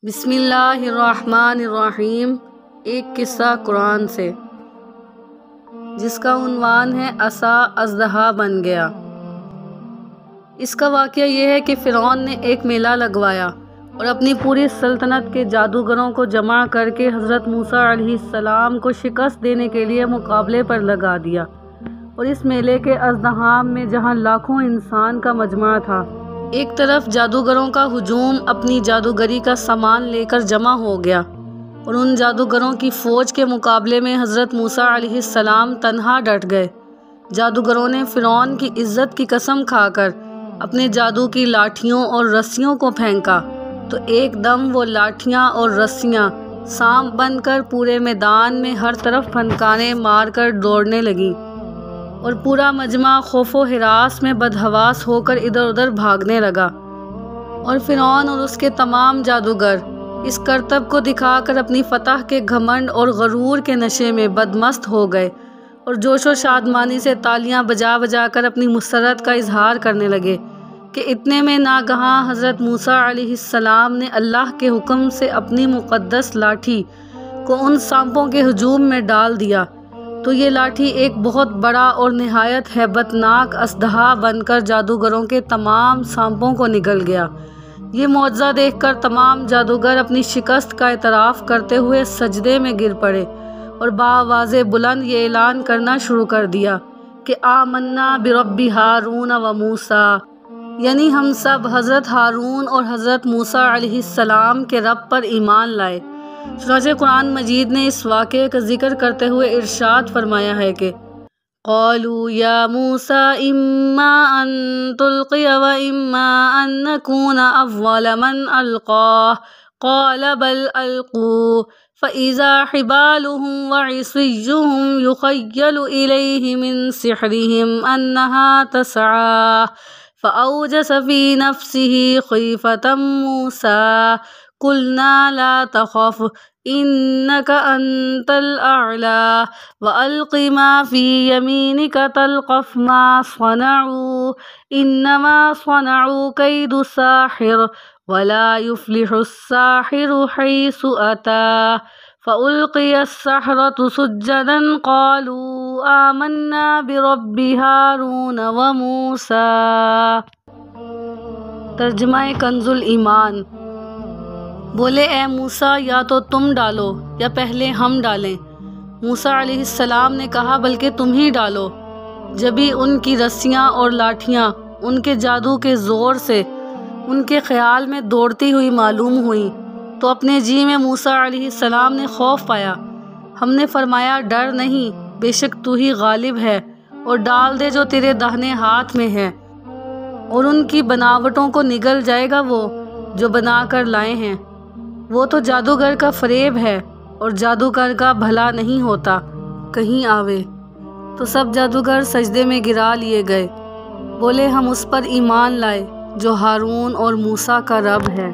بسم اللہ الرحمن الرحیم۔ ایک قصہ قرآن سے جس کا عنوان ہے عصا اژدہا بن گیا۔ اس کا واقعہ یہ ہے کہ فرعون نے ایک میلہ لگوایا اور اپنی پوری سلطنت کے جادوگروں کو جمع کر کے حضرت موسیٰ علیہ السلام کو شکست دینے کے لیے مقابلے پر لگا دیا۔ اور اس میلے کے اژدہام میں جہاں لاکھوں انسان کا مجمع تھا، ایک طرف جادوگروں کا ہجوم اپنی جادوگری کا سامان لے کر جمع ہو گیا اور ان جادوگروں کی فوج کے مقابلے میں حضرت موسیٰ علیہ السلام تنہا ڈٹ گئے۔ جادوگروں نے فرعون کی عزت کی قسم کھا کر اپنے جادو کی لاٹھیوں اور رسیوں کو پھینکا تو ایک دم وہ لاٹھیاں اور رسیاں سانپ بن کر پورے میدان میں ہر طرف پھنکاریں مار کر دوڑنے لگیں اور پورا مجمع خوف و ہراس میں بدحواس ہو کر ادھر ادھر بھاگنے لگا۔ اور فرعون اور اس کے تمام جادوگر اس کرتب کو دکھا کر اپنی فتح کے گھمنڈ اور غرور کے نشے میں بدمست ہو گئے اور جوش و شادمانی سے تالیاں بجا بجا کر اپنی مسرت کا اظہار کرنے لگے کہ اتنے میں ناگہاں حضرت موسیٰ علیہ السلام نے اللہ کے حکم سے اپنی مقدس لاٹھی کو ان سانپوں کے ہجوم میں ڈال دیا تو یہ لاٹھی ایک بہت بڑا اور نہایت ہیبت ناک اژدہا بن کر جادوگروں کے تمام سانپوں کو نگل گیا۔ یہ معجزہ دیکھ کر تمام جادوگر اپنی شکست کا اعتراف کرتے ہوئے سجدے میں گر پڑے اور بآواز بلند یہ اعلان کرنا شروع کر دیا کہ آمنا برب ہارون و موسیٰ، یعنی ہم سب حضرت ہارون اور حضرت موسیٰ علیہ السلام کے رب پر ایمان لائے۔ چنانچہ قرآن مجید نے اس واقعے کا ذکر کرتے ہوئے ارشاد فرمایا ہے کہ قالوا یا موسیٰ اما ان تلقی و اما ان نکون اول من القا قال بل القوا فاذا حبالهم وعصيهم يخيل اليه من سحرهم انها تسعى فاوجس في نفسه خيفة موسى قلنا لا تخف إنك أنت الأعلى وألق ما في يمينك تلقف ما صنعوا إنما صنعوا كيد ساحر ولا يفلح الساحر حيث أتى فألقي السحرة سجدا قالوا آمنا برب هارون وموسى۔ ترجمہ کنز الایمان۔ بولے اے موسیٰ، یا تو تم ڈالو یا پہلے ہم ڈالیں۔ موسیٰ علیہ السلام نے کہا بلکہ تم ہی ڈالو۔ جبھی ان کی رسیاں اور لاٹھیاں ان کے جادو کے زور سے ان کے خیال میں دوڑتی ہوئی معلوم ہوئیں تو اپنے جی میں موسیٰ علیہ السلام نے خوف پایا۔ ہم نے فرمایا ڈر نہیں، بے شک تو ہی غالب ہے اور ڈال دے جو تیرے داہنے ہاتھ میں ہے اور ان کی بناوٹوں کو نگل جائے گا وہ جو بنا کر لائے ہیں۔ وہ تو جادوگر کا فریب ہے اور جادوگر کا بھلا نہیں ہوتا کہیں آوے۔ تو سب جادوگر سجدے میں گرا لیے گئے۔ بولے ہم اس پر ایمان لائے جو ہارون اور موسیٰ کا رب ہے۔